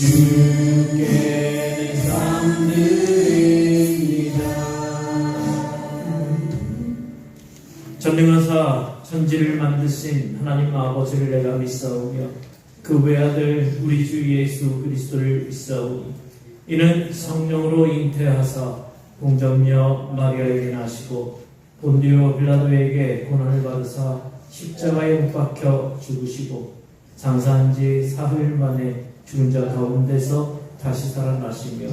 주께는 삼드립니다. 전능하사 천지를 만드신 하나님 아버지를 내가 믿사오며 그 외아들 우리 주 예수 그리스도를 믿사오니 이는 성령으로 잉태하사 공정녀 마리아에게 나시고 본디오 빌라도에게 고난을 받으사 십자가에 못 박혀 죽으시고 장사한 지 사흘 만에 죽은 자 가운데서 다시 살아나시며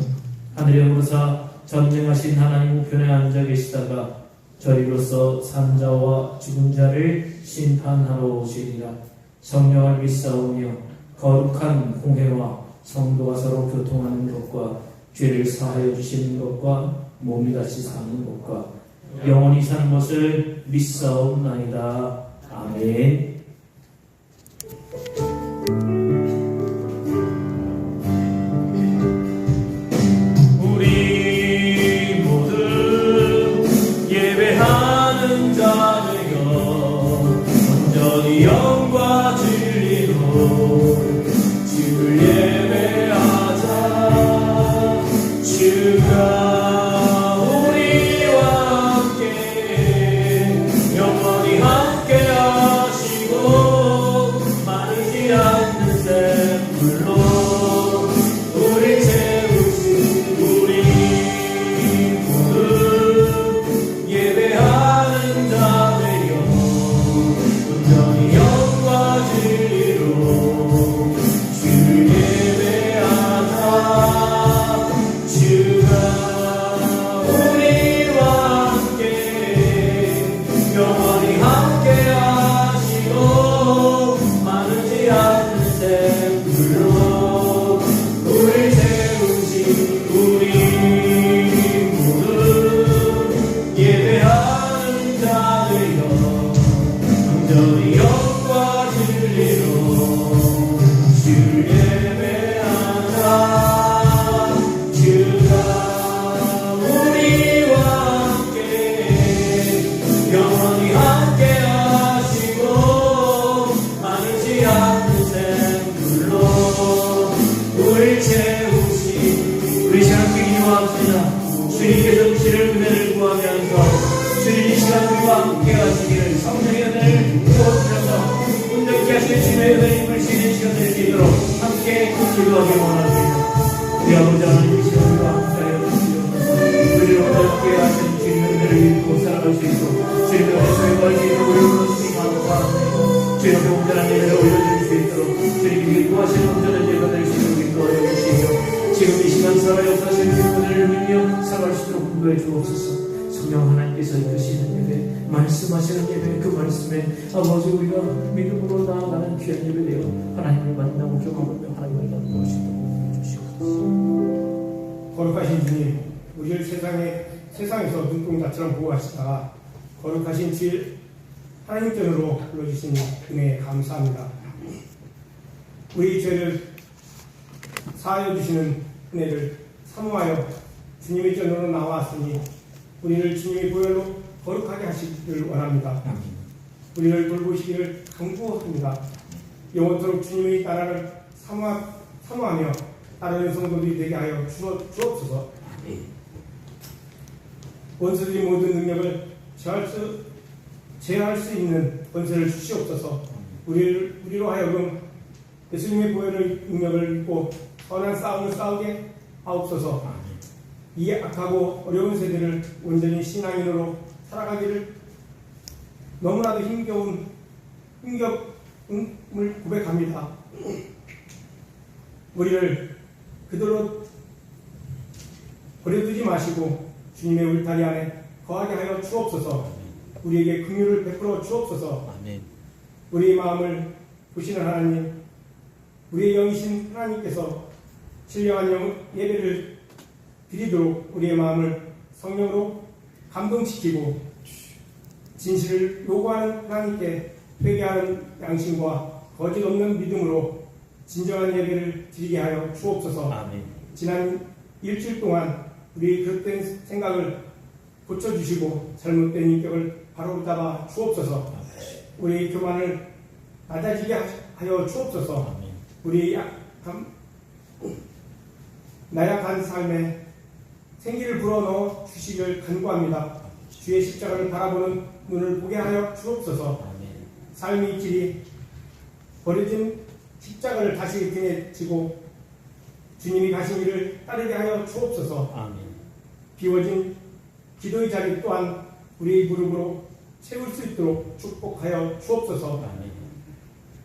하늘에 오르사 전능하신 하나님 우편에 앉아 계시다가 저리로서 산 자와 죽은 자를 심판하러 오시리라. 성령을 믿사오며 거룩한 공회와 성도가 서로 교통하는 것과 죄를 사하여 주시는 것과 몸이 다시 사는 것과 영원히 사는 것을 믿사옵나이다. 아멘. 우리 모두 예배하는 자 되어 온전히 영과 진리로 주를 예배하자. 주가 주님께서 주시는 은혜를 구하면서 주님 이 시간 우리와 함께 하시기를 성령의 은혜를 부어주셔서 온전히 하시는 주님의 은혜를 입을 수 있는 시간 될 수 있도록 함께 기도하기 원합니다. 우리 아버지 하나님 이 시간 우리와 함께 하여 주시옵소서. 우리를 함께 하시는 주님의 은혜를 입고 살아갈 수 있도록 주님의 은혜를 구할 수 있도록 우리를 주님 감사합니다. 주님의 온전한 예배를 올려줄 수 있도록 주님께 구하시는 온전한 예배가 될 수 있도록 인도하여 주시며 지금 이 시간 살아 역사하신 주님을 믿며 살아갈 수 있도록 공부해 주옵소서. 성령 하나님께서 이끄시는 예배, 말씀하시는 예배, 그 말씀에 아버지 우리가 믿음으로 나아가는 귀한 예배 되어 하나님을 만나고 경험하며 하나님을 만나고 싶도록 주시옵소서. 거룩하신 주님, 우리를 세상에서 눈동자처럼 보호하시다가 거룩하신 주일 하나님 편으로 불러주신 은혜에 감사합니다. 우리 죄를 사하여 주시는 은혜를 사모하여 주님의 전으로 나왔으니 우리를 주님의 보혈로 거룩하게 하시기를 원합니다. 우리를 돌보시기를 간구합니다. 영원토록 주님의 나라를 사모하며 따르는 성도들이 되게 하여 주옵소서. 원수들이 모든 능력을 제어할 수 있는 권세를 주시옵소서. 우리로 하여금 예수님의 보혈의 능력을 입고 선한 싸움을 싸우게 하옵소서. 이 악하고 어려운 세대를 온전히 신앙인으로 살아가기를 너무나도 힘겨움을 고백합니다. 우리를 그대로 버려두지 마시고 주님의 울타리 안에 거하게 하여 주옵소서. 우리에게 긍휼을 베풀어 주옵소서. 우리의 마음을 보시는 하나님, 우리의 영이신 하나님께서 신령한 예배를 드리도록 우리의 마음을 성령으로 감동시키고 진실을 요구하는 하나님께 회개하는 양심과 거짓 없는 믿음으로 진정한 예배를 드리게 하여 주옵소서. 아멘. 지난 일주일 동안 우리의 그릇된 생각을 고쳐주시고 잘못된 인격을 바로 잡아 주옵소서. 우리의 교만을 낮아지게 하여 주옵소서. 우리의 나약한 삶에 생기를 불어넣어 주시길 간구합니다. 주의 십자가를 바라보는 눈을 보게 하여 주옵소서. 삶의 길이 버려진 십자가를 다시 등에 지고 주님이 가신 길을 따르게 하여 주옵소서. 비워진 기도의 자리 또한 우리의 무릎으로 채울 수 있도록 축복하여 주옵소서.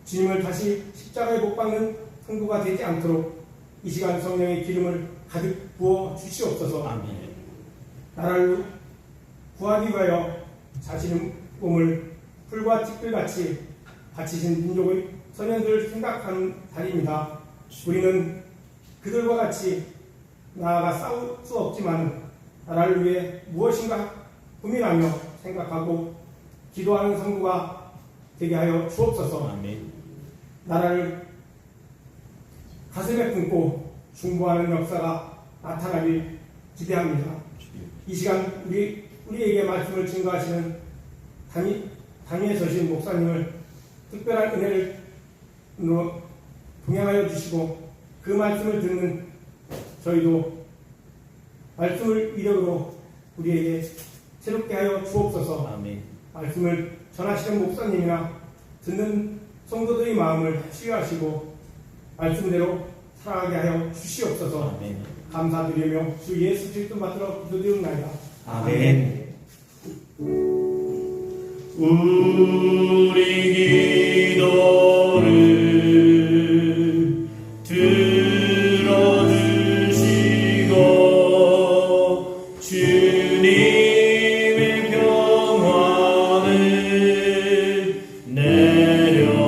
주님을 다시 십자가에 못 박는 성도가 되지 않도록 이 시간 성령의 기름을 가득 부어 주시옵소서. 나라를 구하기 위하여 자신의 몸을 풀과 찌끌같이 바치신 민족의 선현들을 생각하는 달입니다. 우리는 그들과 같이 나아가 싸울 수 없지만 나라를 위해 무엇인가 고민하며 생각하고 기도하는 성도가 되게 하여 주옵소서. 나라를 가슴에 품고 중보하는 역사가 나타나길 기대합니다. 이 시간 우리에게 말씀을 증거하시는 단위에 서신 목사님을 특별한 은혜를 동행하여 주시고 그 말씀을 듣는 저희도 말씀을 위력으로 우리에게 새롭게 하여 주옵소서. 말씀을 전하시는 목사님이나 듣는 성도들의 마음을 치유하시고 말씀대로 살아가게 하여 주시옵소서. 감사드리며 주 예수 그리스도 받들어 기도드리옵나이다. 아멘. 우리 기도를 들어주시고 주님의 평화를 내려주소서.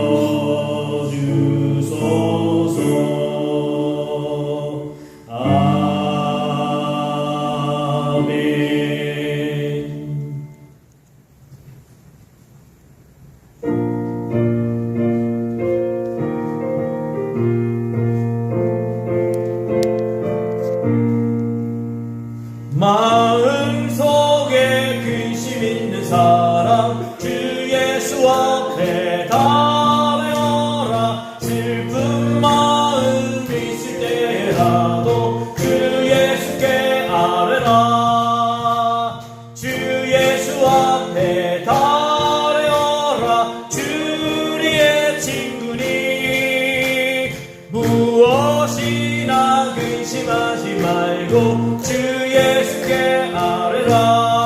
아멘. 마음속에 근심 있는 사람 주 예수 앞에 달려라. 슬픈 마음 있을 때라도 주 예수께 아뢰라. 주 예수 앞에 달려라. 주리의 친구니 무엇이나 근심하지 말고 주 예수께 아뢰라.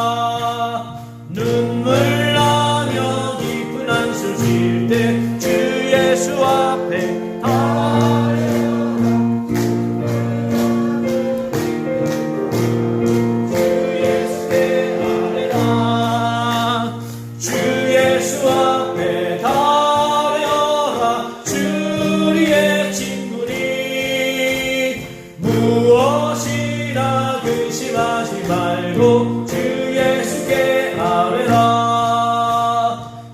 눈물 나며 깊은 한숨 쉴 때 주 예수 앞에 달려라. 주 예수께 아뢰라. 주 예수 앞에 달려라. 주리의 친구니 무엇이나 근심하지 말고 주 예수께 아뢰라.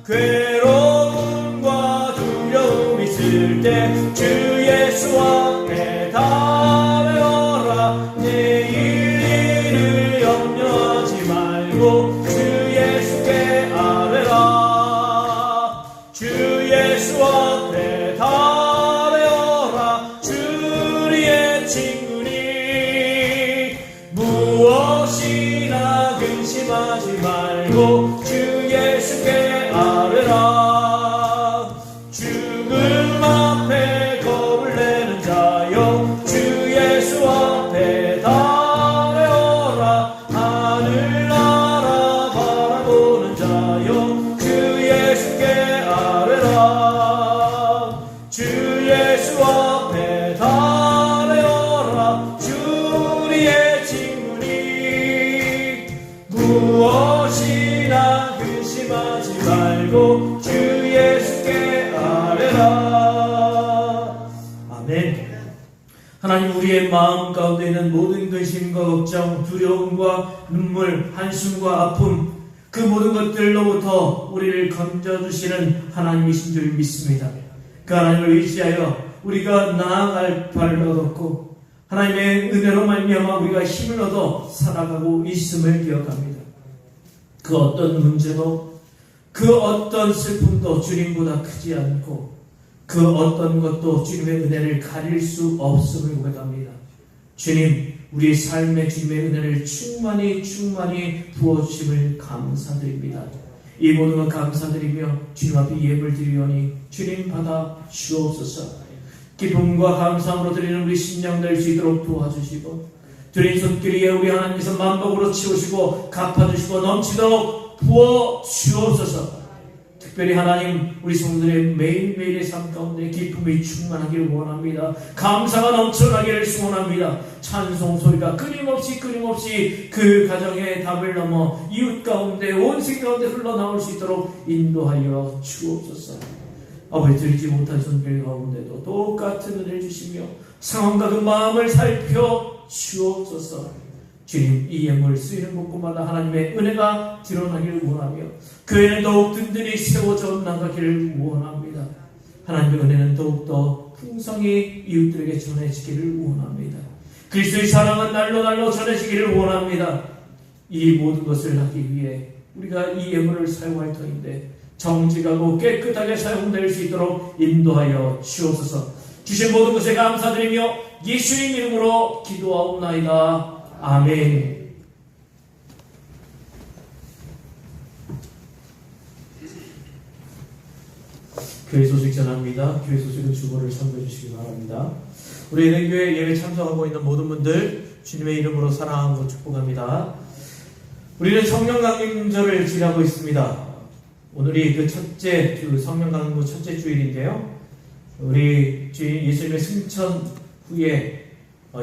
괴로움과 두려움 있을 때 주 예수 앞에 달려라. 내일 일을 염려하지 말고 주 예수께 아뢰라. 주 예수 앞에 달려라. 주리의 친구니 무엇이나 근심하지 말고 주 예수께 아뢰라. 죽음 앞에 겁을 내는 자여 주 예수 앞에 달려라. 하늘나라 바라보는 자여 주 예수께 아뢰라. 주 예수 앞에 달려라. 주리의 친구니 무엇이나 근심하지 말고 주 예수께 아뢰라. 아멘. 하나님, 우리의 마음 가운데 있는 모든 근심과 걱정, 두려움과 눈물, 한숨과 아픔, 그 모든 것들로부터 우리를 건져주시는 하나님이신 줄 믿습니다. 그 하나님을 의지하여 우리가 나아갈 바를 얻었고 하나님의 은혜로 말미암아 우리가 힘을 얻어 살아가고 있음을 기억합니다. 그 어떤 문제도 그 어떤 슬픔도 주님보다 크지 않고 그 어떤 것도 주님의 은혜를 가릴 수 없음을 고백합니다. 주님, 우리의 삶에 주님의 은혜를 충만히 부어주심을 감사드립니다. 이 모든 것 감사드리며 주님 앞에 예물 드리오니 주님 받아 주옵소서. 기쁨과 감사함으로 드리는 우리 심령 될 수 있도록 도와주시고, 드린 손길에 우리 하나님께서 만복으로 채우시고 갚아주시고 넘치도록 부어 주옵소서. 특별히 하나님, 우리 성도들의 매일매일의 삶 가운데 기쁨이 충만하기를 원합니다. 감사가 넘쳐나기를 소원합니다. 찬송 소리가 끊임없이 그 가정의 답을 넘어 이웃 가운데 온 세계 가운데 흘러나올 수 있도록 인도하여 주옵소서. 아버지, 들지 못한 손길 가운데도 똑같은 은혜를 주시며 상황과 그 마음을 살펴 주옵소서. 주님, 이 예물 쓰이는 곳곳마다 하나님의 은혜가 드러나기를 원하며 교회는 더욱 든든히 세워져 나가기를 원합니다. 하나님의 은혜는 더욱더 풍성히 이웃들에게 전해지기를 원합니다. 그리스도의 사랑은 날로 전해지기를 원합니다. 이 모든 것을 하기 위해 우리가 이 예물을 사용할 터인데 정직하고 깨끗하게 사용될 수 있도록 인도하여 주옵소서. 주신 모든 것에 감사드리며 예수의 이름으로 기도하옵나이다. 아멘. 교회 소식 전합니다. 교회 소식은 주보를 참고해 주시기 바랍니다. 우리 은행교회 예배 참석하고 있는 모든 분들 주님의 이름으로 사랑하고 축복합니다. 우리는 성령강림절을 지나고 있습니다. 오늘이 그 첫째 주, 성령강림부 첫째 주일인데요. 우리 주인 예수님의 승천 후에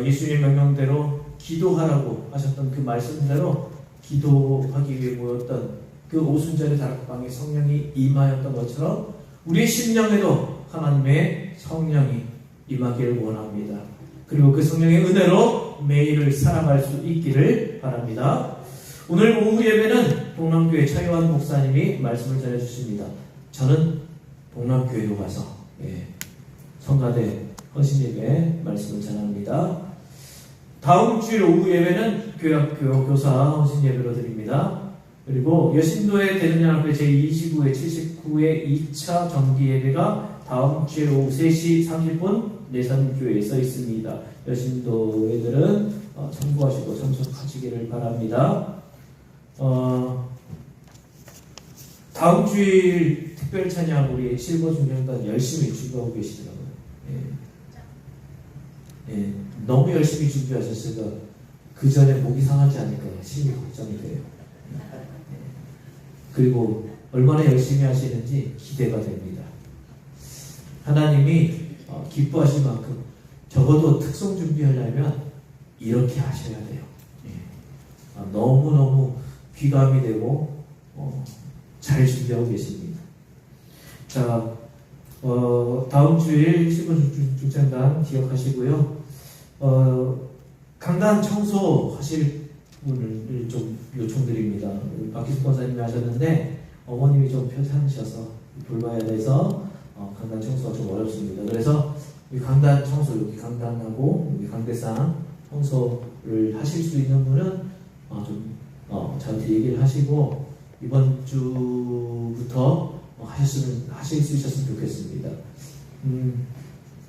예수님의 명령대로 기도하라고 하셨던 그 말씀대로 기도하기 위해 모였던 그 오순절의 다락방에 성령이 임하였던 것처럼 우리의 심령에도 하나님의 성령이 임하기를 원합니다. 그리고 그 성령의 은혜로 매일을 살아갈 수 있기를 바랍니다. 오늘 오후 예배는 동남교회 차요한 목사님이 말씀을 전해주십니다. 저는 동남교회로 가서 성가대 헌신예배 말씀을 전합니다. 다음 주일 오후 예배는 교회학교 교사 헌신예배로 드립니다. 그리고 여신도의 대전연합회 제25회 79회 2차 정기예배가 다음 주일 오후 3시 30분 내산교회에서 있습니다. 여신도 애들은 참고하시고 참석하시기를 바랍니다. 다음 주일 특별 찬양 우리 실버 중년단 열심히 준비하고 계시더라고요. 너무 열심히 준비하셨으니까 그 전에 목이 상하지 않을까 심히 걱정이 돼요. 그리고 얼마나 열심히 하시는지 기대가 됩니다. 하나님이 기뻐하실 만큼 적어도 특송 준비하려면 이렇게 하셔야 돼요. 너무너무 귀감이 되고 잘 준비하고 계십니다. 자, 다음 주일 10분 중창단 기억하시고요. 강단 청소하실 분을 좀 요청드립니다. 박희숙 권사님이 하셨는데 어머님이 좀 편찮으셔서 돌봐야 돼서 강단 청소가 좀 어렵습니다. 그래서 이 강단 청소, 여기 강단하고 여기 강대상 청소를 하실 수 있는 분은 저한테 얘기를 하시고 이번 주부터 하실 수 있었으면 좋겠습니다.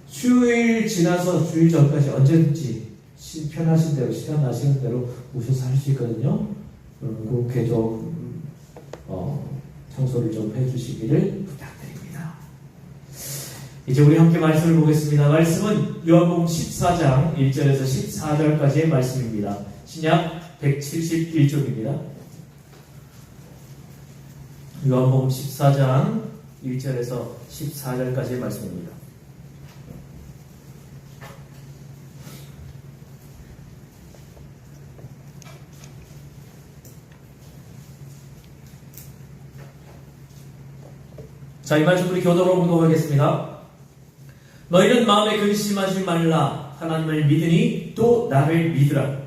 수요일 지나서 주일 전까지 언제든지 편하신 대로 시간 나시는 대로 오셔서 할 수 있거든요. 그렇게 좀 청소를 좀 해주시기를 부탁드립니다. 이제 우리 함께 말씀을 보겠습니다. 말씀은 요한복음 14장 1절에서 14절까지의 말씀입니다. 신약 171쪽입니다. 요한복음 14장 1절에서 14절까지의 말씀입니다. 자, 이 말씀 우리 교도로 묵독하겠습니다. 너희는 마음에 근심하지 말라. 하나님을 믿으니 또 나를 믿으라.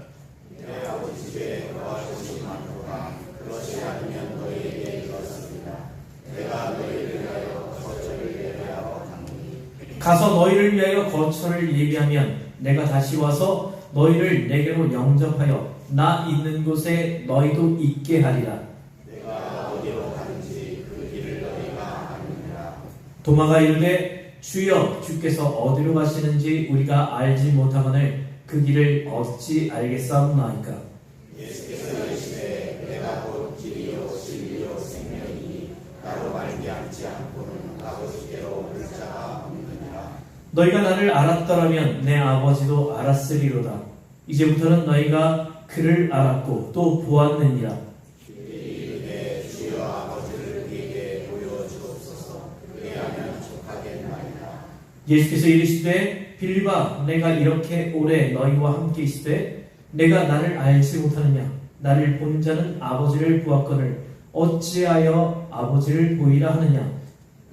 내 아버지 집에 너와 것이 많도다. 그것이 아니면 너희에게 이르렀습니다. 내가 너희를 위하여 거처를 예비하러 가노니. 가서 너희를 위하여 거처를 예비하면 내가 다시 와서 너희를 내게로 영접하여 나 있는 곳에 너희도 있게 하리라. 내가 어디로 가는지 그 길을 너희가 아느니라. 도마가 이르되 주여 주께서 어디로 가시는지 우리가 알지 못하거늘 그 길을 어찌 알겠사옵나이까. 예수께서 이르시되 내가 곧 길이요 진리요 생명이니 나로 말미암지 않고는 아버지께로 올 자가 없느니라. 너희가 나를 알았더라면 내 아버지도 알았으리로다. 이제부터는 너희가 그를 알았고 또 보았느니라. 이르되 주여 아버지를 우리에게 보여주옵소서. 그리하면 족하겠나이다. 예수께서 이르시되 빌립아 내가 이렇게 오래 너희와 함께 있으되 내가 나를 알지 못하느냐. 나를 본 자는 아버지를 보았거늘 어찌하여 아버지를 보이라 하느냐.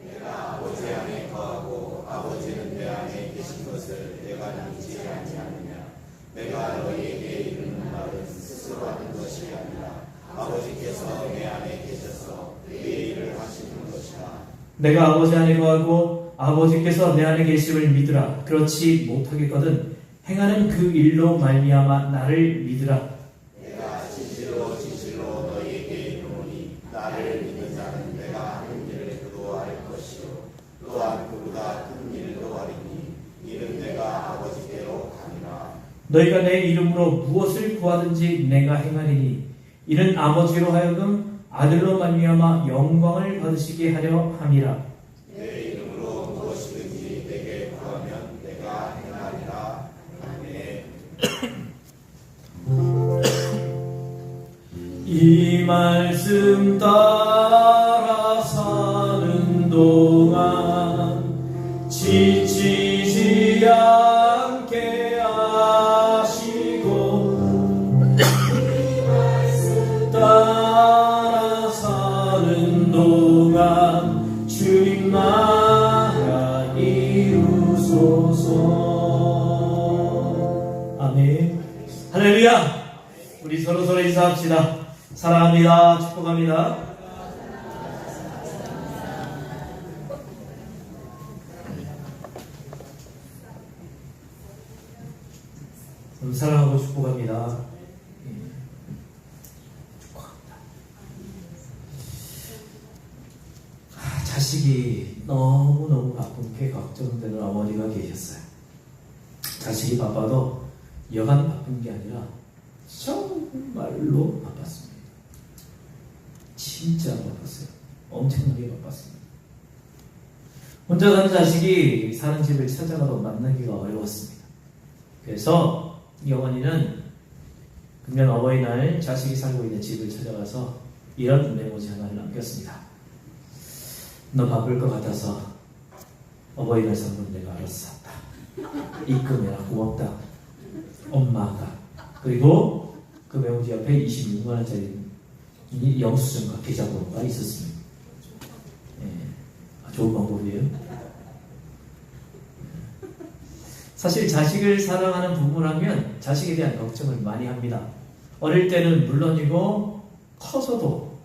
내가 아버지 안에 거하고 아버지는 내 안에 계신 것을 내가 믿지 아니하느냐. 내가 너희에게 이르는 말은 스스로 하는 것이 아니라 아버지께서 내 안에 계셔서 그의 일을 하시는 것이라. 내가 아버지 안에 거하고 아버지께서 내 안에 계심을 믿으라. 그렇지 못하겠거든 행하는 그 일로 말미암아 나를 믿으라. 내가 진실로 진실로 너희에게 이르노니 나를 믿는 자는 내가 하는 일을 그도 할 것이요 또한 그보다 큰 일도 하리니 이는 내가 아버지께로 가니라. 너희가 내 이름으로 무엇을 구하든지 내가 행하리니 이는 아버지로 하여금 아들로 말미암아 영광을 받으시게 하려 함이라. 내 이름으로 무엇이든지 내게 구하면 내가 행하리라. 아멘. 이 말씀 따라 사는 동안 지치지 않게 하시고 이 말씀 따라 사는 동안 주님 나라 이루소서. 아멘. 할렐루야. 우리 서로 인사합시다. 사랑합니다. 축복합니다. 사랑하고 축복합니다. 축복합니다. 자식이 너무너무 바쁜게 걱정되는 어머니가 계셨어요. 자식이 바빠도 여간 바쁜 게 아니라 정말로 바빴습니다. 진짜 바빴어요. 엄청나게 바빴습니다. 혼자 사는 자식이 사는 집을 찾아가도 만나기가 어려웠습니다. 그래서 이 어머니는 금년 어버이날 자식이 살고 있는 집을 찾아가서 이런 메모지 하나를 남겼습니다. 너 바쁠 것 같아서 어버이날 선물 내가 알아서 샀다. 입금해라. 고맙다. 엄마가. 그리고 그 메모지 옆에 26만원짜리 영수증과 계좌번호가 있었습니다. 좋은 방법이에요. 사실 자식을 사랑하는 부모라면 자식에 대한 걱정을 많이 합니다. 어릴 때는 물론이고 커서도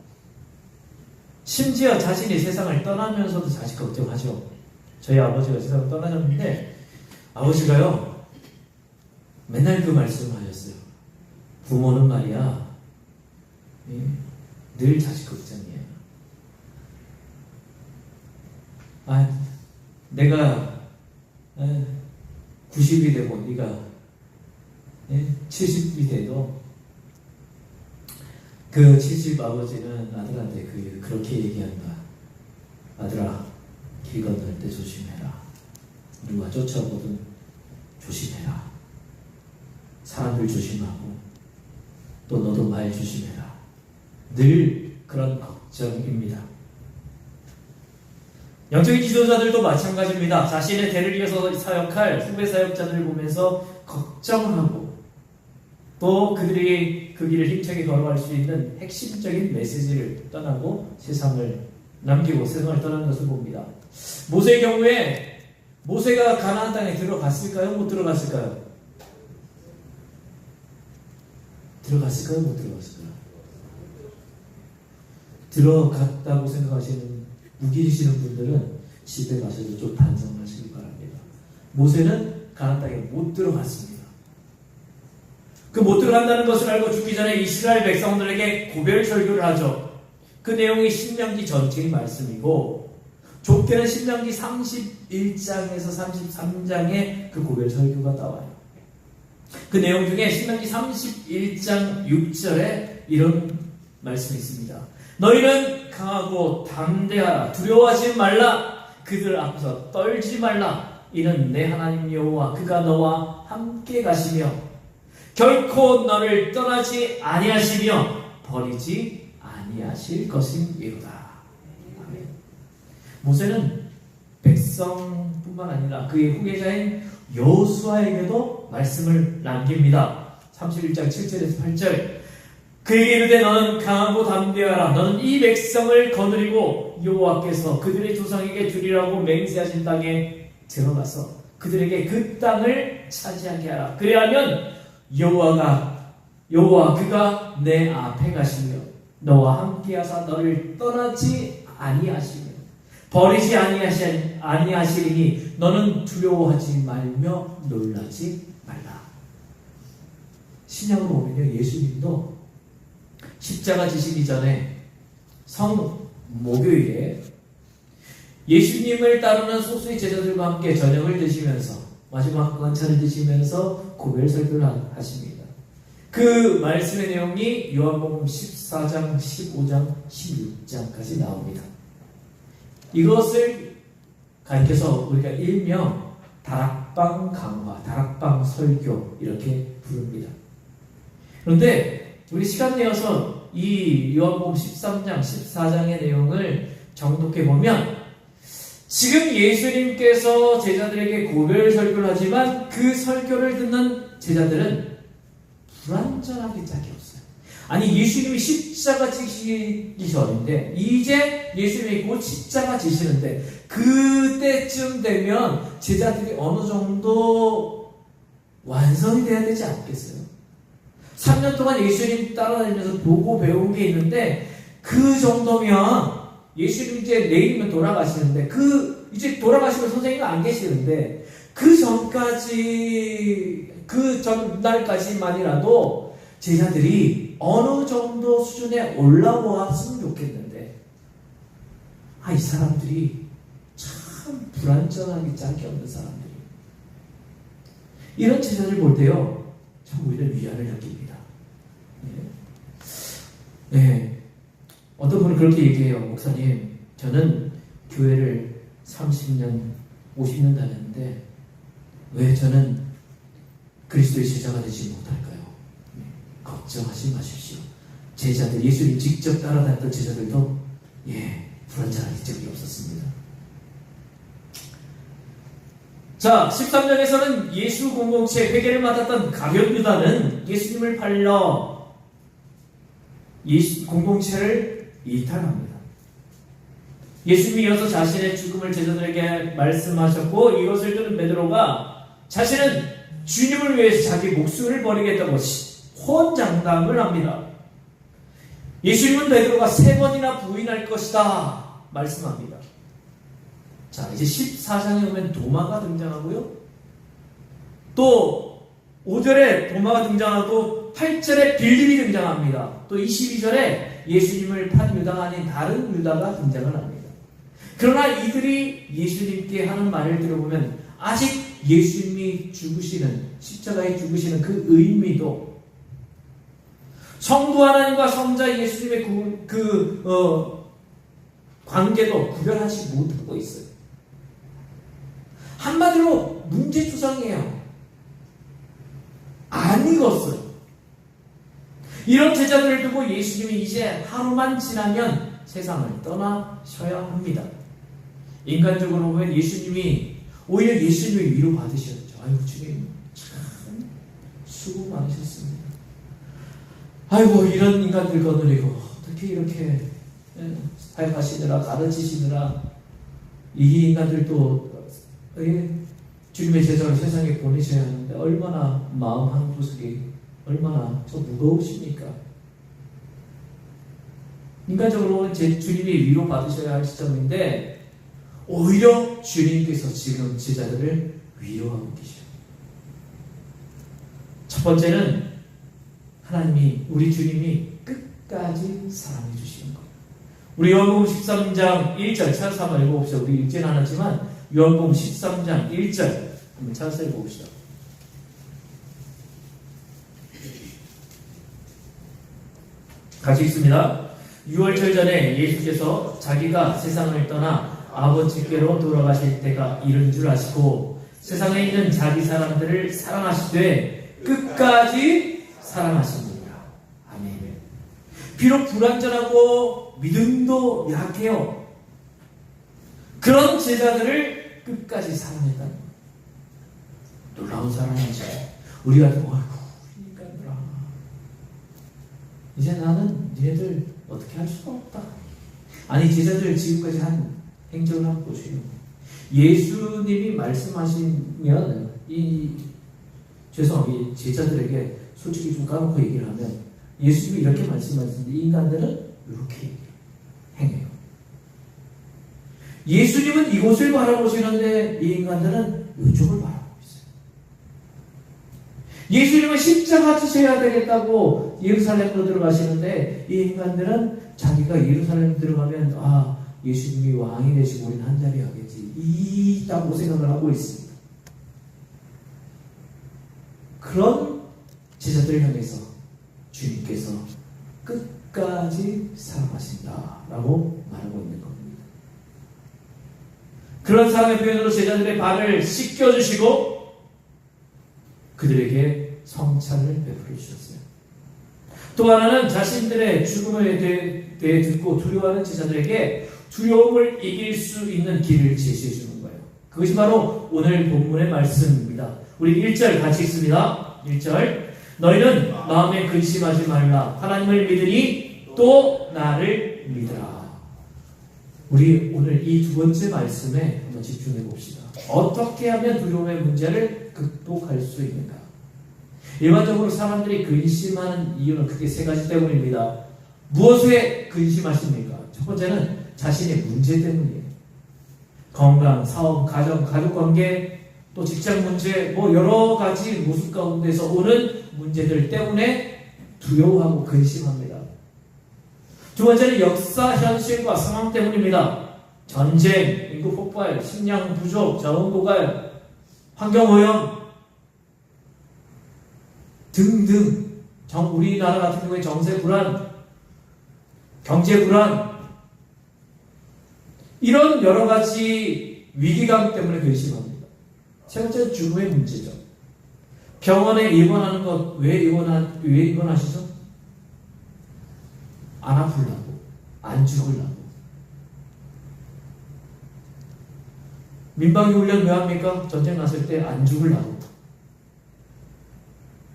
심지어 자신이 세상을 떠나면서도 자식 걱정하죠. 저희 아버지가 세상을 떠나셨는데 아버지가요 맨날 그 말씀을 하셨어요. 부모는 말이야 늘 자식 걱정이에요. 내가 90이 되고 네가 70이 돼도 그 70 아버지는 아들한테 그렇게 얘기한다. 아들아, 길 건널 때 조심해라. 누가 쫓아오거든 조심해라. 사람들 조심하고 또 너도 말 조심해라. 늘 그런 걱정입니다. 영적인 지도자들도 마찬가지입니다. 자신의 대를 이어서 사역할 후배 사역자들을 보면서 걱정하고 또 그들이 그 길을 힘차게 걸어갈 수 있는 핵심적인 메시지를 떠나고 세상을 남기고 세상을 떠나는 것을 봅니다. 모세의 경우에 모세가 가나안 땅에 들어갔을까요? 못 들어갔을까요? 들어갔을까요? 못 들어갔을까요? 들어갔다고 생각하시는 무기이시는 분들은 집에 가셔서 좀 반성하시기 바랍니다. 모세는 가나안 땅에 못 들어갔습니다. 그 못 들어간다는 것을 알고 죽기 전에 이스라엘 백성들에게 고별 설교를 하죠. 그 내용이 신명기 전체의 말씀이고 좁게는 신명기 31장에서 33장에 그 고별 설교가 나와요. 그 내용 중에 신명기 31장 6절에 이런 말씀이 있습니다. 너희는 강하고 담대하라. 두려워하지 말라. 그들 앞에서 떨지 말라. 이는 내 하나님 여호와 그가 너와 함께 가시며 결코 너를 떠나지 아니하시며 버리지 아니하실 것임이로다. 아멘. 모세는 백성뿐만 아니라 그의 후계자인 여호수아에게도 말씀을 남깁니다. 31장 7절에서 8절. 그에게 이르되 너는 강하고 담대하라. 너는 이 백성을 거느리고 여호와께서 그들의 조상에게 주리라고 맹세하신 땅에 들어가서 그들에게 그 땅을 차지하게 하라. 그리하면 여호와 그가 내 앞에 가시며 너와 함께하사 너를 떠나지 아니하시며 버리지 아니하시리니 너는 두려워하지 말며 놀라지 말라. 신약으로 보면요, 예수님도 십자가 지시기 전에 성목요일에 예수님을 따르는 소수의 제자들과 함께 저녁을 드시면서 마지막 관찬을 드시면서 고별 설교를 하십니다. 그 말씀의 내용이 요한복음 14장, 15장, 16장까지 나옵니다. 이것을 가리켜서 우리가 일명 다락방 강화, 다락방 설교 이렇게 부릅니다. 그런데 우리 시간 내어서 이 요한복음 13장, 14장의 내용을 정독해 보면 지금 예수님께서 제자들에게 고별 설교를 하지만 그 설교를 듣는 제자들은 불완전하기 짝이 없어요. 아니, 예수님이 십자가 지시기 전인데 이제 예수님이 곧 십자가 지시는데 그때쯤 되면 제자들이 어느 정도 완성이 돼야 되지 않겠어요? 3년 동안 예수님 따라다니면서 보고 배운 게 있는데 그 정도면 예수님 이제 내일이면 돌아가시는데 이제 돌아가시면 선생님은 안 계시는데 그 전날까지만이라도 제자들이 어느 정도 수준에 올라왔으면 좋겠는데 이 사람들이 참 불완전하기 짝이 없는 사람들이 이런 제자들 볼 때요 참 오히려 위안을 느낍니다. 네. 어떤 분은 그렇게 얘기해요. 목사님, 저는 교회를 30년, 50년 다녔는데 왜 저는 그리스도의 제자가 되지 못할까요? 걱정하지 마십시오. 제자들, 예수님 직접 따라다녔던 제자들도 불완전한 적이 없었습니다. 자, 13장에서는 예수 공동체 회개를 맡았던 가룟 유다는 예수님을 팔러 공동체를 이탈합니다. 예수님이 이어서 자신의 죽음을 제자들에게 말씀하셨고 이것을 들은 베드로가 자신은 주님을 위해서 자기 목숨을 버리겠다고 혼장담을 합니다. 예수님은 베드로가 3번이나 부인할 것이다 말씀합니다. 자, 이제 14장에 오면 도마가 등장하고요. 또 5절에 도마가 등장하고 8절에 빌립이 등장합니다. 또 22절에 예수님을 판 유다가 아닌 다른 유다가 등장을 합니다. 그러나 이들이 예수님께 하는 말을 들어보면 아직 예수님이 죽으시는, 십자가에 죽으시는 그 의미도 성부 하나님과 성자 예수님의 관계도 구별하지 못하고 있어요. 한마디로 문제투성이에요. 안 익었어요. 이런 제자들을 두고 예수님이 이제 하루만 지나면 세상을 떠나셔야 합니다. 인간적으로 보면 예수님이 오히려 예수님을 위로받으셨죠. 아이고 주님 참 수고 많으셨습니다. 아이고 이런 인간들 거느리고 어떻게 이렇게 사역하시느라 가르치시느라 이 인간들도 주님의 제자를 세상에 보내셔야 하는데 얼마나 마음 한 구석이 얼마나 저 무거우십니까? 인간적으로는 주님이 위로받으셔야 할 시점인데 오히려 주님께서 지금 제자들을 위로하고 계셔요. 첫 번째는 하나님이 우리 주님이 끝까지 사랑해 주시는 거예요. 우리 요한복음 13장 1절 찾아서 한번 읽어봅시다. 우리 읽지는 않았지만 요한복음 13장 1절 한번 찾아서 읽어봅시다. 같이 읽습니다. 6월절 전에 예수께서 자기가 세상을 떠나 아버지께로 돌아가실 때가 이른 줄 아시고 세상에 있는 자기 사람들을 사랑하시되 끝까지 사랑하십니다. 아멘. 비록 불완전하고 믿음도 약해요. 그런 제자들을 끝까지 사랑했다는 거예요. 놀라운 사랑이죠. 우리가 인간들아, 이제 나는 니네들 어떻게 할 수가 없다. 아니, 제자들 지금까지 한 행적을 한번 보세요. 예수님이 말씀하시면 이 제자들에게 솔직히 좀 까놓고 얘기를 하면 예수님이 이렇게 말씀하시는데 이 인간들은 이렇게 행해요. 예수님은 이곳을 바라보시는데 이 인간들은 이쪽을 바라보고 있어요. 예수님은 십자가 지셔야 되겠다고 예루살렘으로 들어가시는데 이 인간들은 자기가 예루살렘 들어가면 예수님이 왕이 되시고 우리는 한자리 하겠지 이라고 생각을 하고 있습니다. 그런 제자들을 향해서 주님께서 끝까지 사랑하신다라고 말하고 있는 겁니다. 그런 사랑의 표현으로 제자들의 발을 씻겨주시고 그들에게 성찬을 베풀어 주셨어요. 또 하나는 자신들의 죽음에 대해 듣고 두려워하는 제자들에게 두려움을 이길 수 있는 길을 제시해 주는 거예요. 그것이 바로 오늘 본문의 말씀입니다. 우리 1절 같이 읽습니다. 1절 너희는 마음에 근심하지 말라. 하나님을 믿으니 또 나를 믿으라. 우리 오늘 이 두 번째 말씀에 한번 집중해 봅시다. 어떻게 하면 두려움의 문제를 극복할 수 있는가? 일반적으로 사람들이 근심하는 이유는 크게 세 가지 때문입니다. 무엇에 근심하십니까? 첫 번째는 자신의 문제 때문이에요. 건강, 사업, 가정, 가족관계, 또 직장 문제, 여러 가지 모습 가운데서 오는 문제들 때문에 두려워하고 근심합니다. 두 번째는 역사, 현실과 상황 때문입니다. 전쟁, 인구 폭발, 식량 부족, 자원 고갈, 환경 오염 등등 우리나라 같은 경우에 정세 불안, 경제 불안 이런 여러 가지 위기감 때문에 근심합니다. 세 번째는 죽음의 문제죠. 병원에 입원하는 것 왜 입원하시죠? 안 아프려고, 안 죽으려고. 민방위 훈련 왜 합니까? 전쟁 났을 때 안 죽으려고.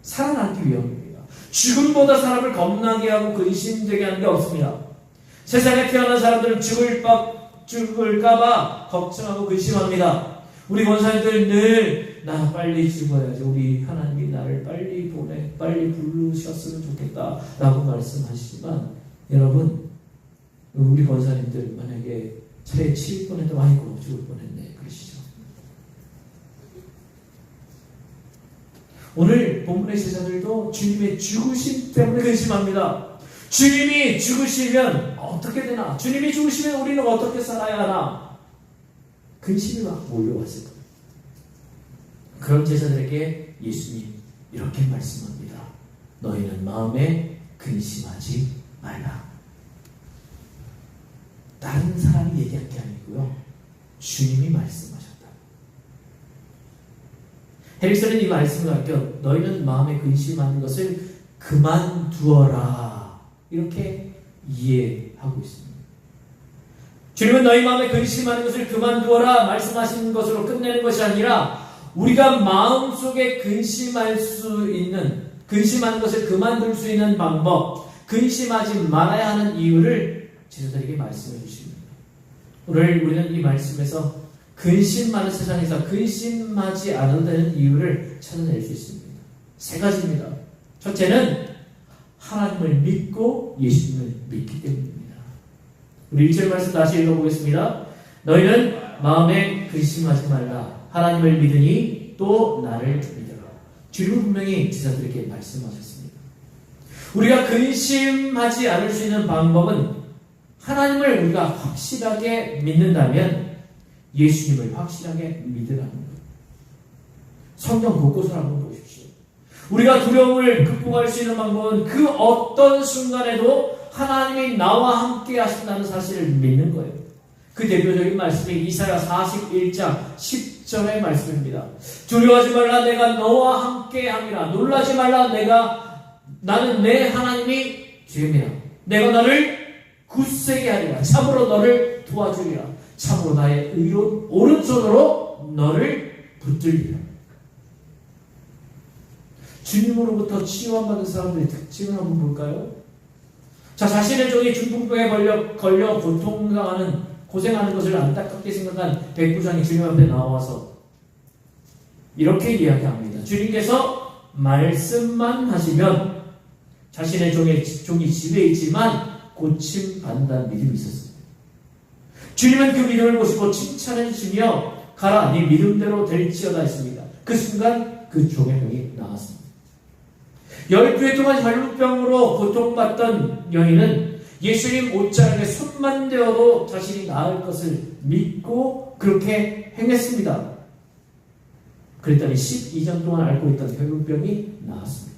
살아남기 위함입니다. 죽음보다 사람을 겁나게 하고 근심되게 하는 게 없습니다. 세상에 태어난 사람들은 죽을까봐 걱정하고 근심합니다. 우리 권사님들 늘 나 빨리 죽어야지. 우리 하나님이 나를 빨리 부르셨으면 좋겠다 라고 말씀하시지만 여러분, 우리 권사님들 만약에 차에 치일 뻔해도 아이고 죽을 뻔했네 그러시죠. 오늘 본문의 제자들도 주님의 죽으심 때문에 근심합니다. 주님이 죽으시면 어떻게 되나? 주님이 죽으시면 우리는 어떻게 살아야 하나? 근심이 막 몰려왔을 거예요. 그런 제자들에게 예수님 이렇게 말씀합니다. 너희는 마음에 근심하지 말라. 다른 사람이 얘기할 게 아니고요. 주님이 말씀하셨다. 헤릭슨은 이 말씀을 아껴 너희는 마음에 근심하는 것을 그만두어라 이렇게 이해하고 있습니다. 주님은 너희 마음에 근심하는 것을 그만두어라 말씀하시는 것으로 끝내는 것이 아니라 우리가 마음속에 근심하는 것을 그만둘 수 있는 방법, 근심하지 말아야 하는 이유를 제자들에게 말씀해 주십니다. 오늘 우리는 이 말씀에서 근심 많은 세상에서 근심하지 않아도 되는 이유를 찾아낼 수 있습니다. 세 가지입니다. 첫째는 하나님을 믿고 예수님을 믿기 때문입니다. 우리 1절 말씀 다시 읽어보겠습니다. 너희는 마음에 근심하지 말라. 하나님을 믿으니 또 나를 믿으라. 주님은 분명히 제자들에게 말씀하셨습니다. 우리가 근심하지 않을 수 있는 방법은 하나님을 우리가 확실하게 믿는다면 예수님을 확실하게 믿으라는 거예요. 성경 곳곳을 한번 보십시오. 우리가 두려움을 극복할 수 있는 방법은 그 어떤 순간에도 하나님이 나와 함께 하신다는 사실을 믿는 거예요. 그 대표적인 말씀이 이사야 41장 10절의 말씀입니다. 두려워하지 말라, 내가 너와 함께 함이라. 놀라지 말라, 나는 내 하나님이 주임이라. 내가 너를 굳세게 하리라. 참으로 너를 도와주리라. 참으로 나의 의로운 오른손으로 너를 붙들리라. 주님으로부터 치유받은 사람들의 특징을 한번 볼까요? 자, 자신의 종이 중풍병에 걸려 고생하는 것을 안타깝게 생각한 백부장이 주님 앞에 나와서 이렇게 이야기합니다. 주님께서 말씀만 하시면 자신의 종이 집에 있지만 고침받는다는 믿음이 있었습니다. 주님은 그 믿음을 보시고 칭찬해 주시며 가라, 네 믿음대로 될지어다 했습니다. 그 순간 그 종의 병이 나았습니다. 12해 동안 혈루병으로 고통받던 여인은 예수님 옷자락에 손만 대어도 자신이 나을 것을 믿고 그렇게 행했습니다. 그랬더니 12년 동안 앓고 있던 혈루병이 나았습니다.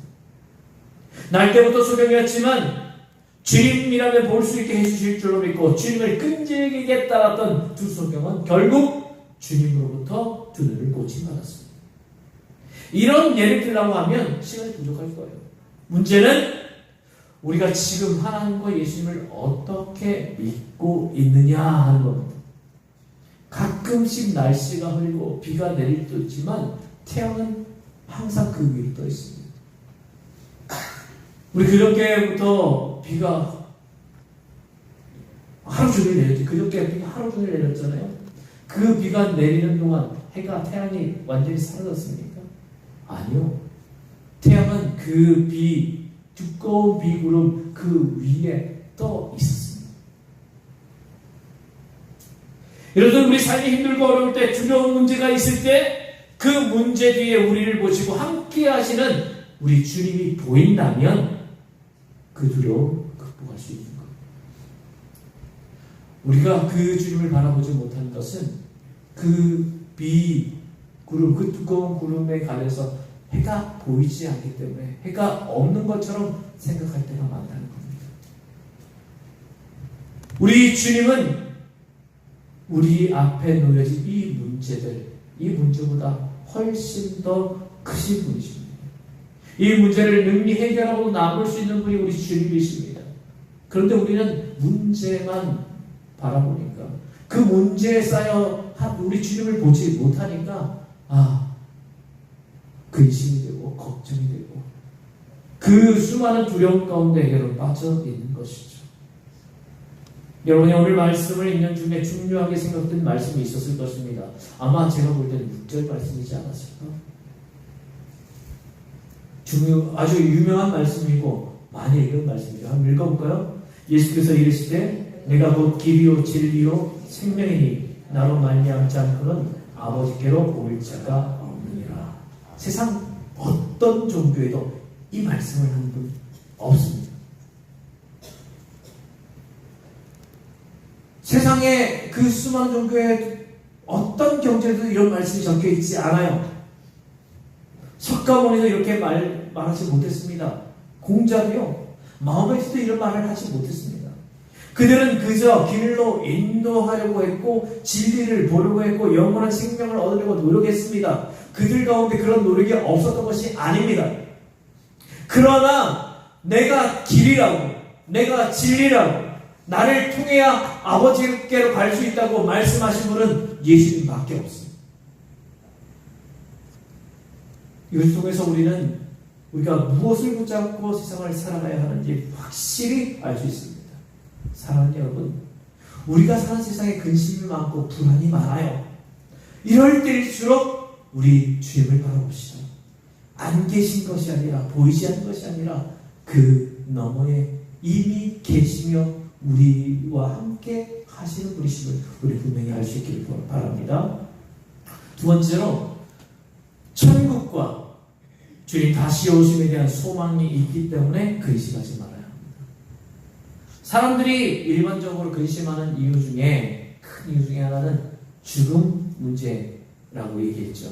날 때부터 소경이었지만 주님이라면 볼 수 있게 해주실 줄로 믿고 주님을 끈질기게 따랐던 두 소경은 결국 주님으로부터 두 눈을 고침받았습니다. 이런 예를 들라고 하면 시간이 부족할 거예요. 문제는 우리가 지금 하나님과 예수님을 어떻게 믿고 있느냐 하는 겁니다. 가끔씩 날씨가 흐리고 비가 내릴 때도 있지만 태양은 항상 그 위로 떠 있습니다. 우리 그저께부터 비가 하루 종일 내렸죠. 그저께 비가 하루 종일 내렸잖아요. 그 비가 내리는 동안 태양이 완전히 사라졌습니까? 아니요. 태양은 그 두꺼운 비구름 그 위에 떠 있었습니다. 여러분, 우리 삶이 힘들고 어려울 때, 두려운 문제가 있을 때 그 문제 뒤에 우리를 보시고 함께 하시는 우리 주님이 보인다면 그 두려움 극복할 수 있는 거예요. 우리가 그 주님을 바라보지 못하는 것은 그 구름, 그 두꺼운 구름에 가려서 해가 보이지 않기 때문에 해가 없는 것처럼 생각할 때가 많다는 겁니다. 우리 주님은 우리 앞에 놓여진 이 문제보다 훨씬 더 크신 분이십니다. 이 문제를 능히 해결하고 나올 수 있는 분이 우리 주님이십니다. 그런데 우리는 문제만 바라보니까 그 문제에 쌓여 우리 주님을 보지 못하니까 근심이 되고 걱정이 되고 그 수많은 두려움 가운데 여러분 빠져 있는 것이죠. 여러분이 오늘 말씀을 읽는 중에 중요하게 생각된 말씀이 있었을 것입니다. 아마 제가 볼 때는 6절 말씀이지 않았을까? 아주 유명한 말씀이고 많이 읽은 말씀이에요. 한번 읽어볼까요? 예수께서 이르시되 내가 곧 길이요 진리요 생명이니 나로 말미암지 않고는 아버지께로 올 자가 없느니라. 세상 어떤 종교에도 이 말씀을 하는 분 없습니다. 세상에 그 수많은 종교에 어떤 경제도 이런 말씀이 적혀 있지 않아요. 석가모니도 이렇게 말하지 못했습니다. 공자도요, 마호메트도 이런 말을 하지 못했습니다. 그들은 그저 길로 인도하려고 했고 진리를 보려고 했고 영원한 생명을 얻으려고 노력했습니다. 그들 가운데 그런 노력이 없었던 것이 아닙니다. 그러나 내가 길이라고, 내가 진리라고, 나를 통해야 아버지께로 갈 수 있다고 말씀하신 분은 예수님밖에 없습니다. 이것을 통해서 우리가 무엇을 붙잡고 세상을 살아가야 하는지 확실히 알 수 있습니다. 사랑하는 여러분, 우리가 사는 세상에 근심이 많고 불안이 많아요. 이럴 때일수록 우리 주님을 바라봅시다. 안 계신 것이 아니라, 보이지 않는 것이 아니라 그 너머에 이미 계시며 우리와 함께 하시는 분이심을 우리 분명히 알 수 있기를 바랍니다. 두 번째로, 천국과 주님 다시 오심에 대한 소망이 있기 때문에 근심하지 말아야 합니다. 사람들이 일반적으로 근심하는 이유 중에 큰 이유 중에 하나는 죽음 문제라고 얘기했죠.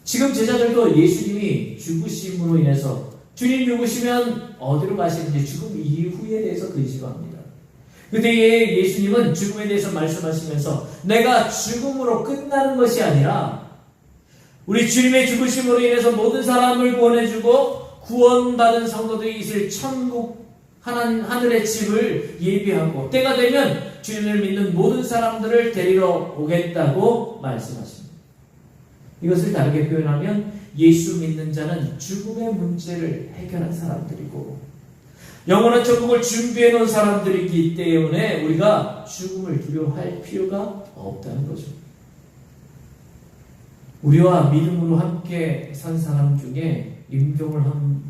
지금 제자들도 예수님이 죽으심으로 인해서 주님 죽으시면 어디로 가시는지 죽음 이후에 대해서 근심합니다. 그때에 예수님은 죽음에 대해서 말씀하시면서 내가 죽음으로 끝나는 것이 아니라 우리 주님의 죽으심으로 인해서 모든 사람을 구원해주고 구원받은 성도들이 있을 천국 하늘의 집을 예비하고 때가 되면 주님을 믿는 모든 사람들을 데리러 오겠다고 말씀하십니다. 이것을 다르게 표현하면 예수 믿는 자는 죽음의 문제를 해결한 사람들이고 영원한 천국을 준비해 놓은 사람들이기 때문에 우리가 죽음을 두려워할 필요가 없다는 거죠. 우리와 믿음으로 함께 산 사람 중에 임종을 한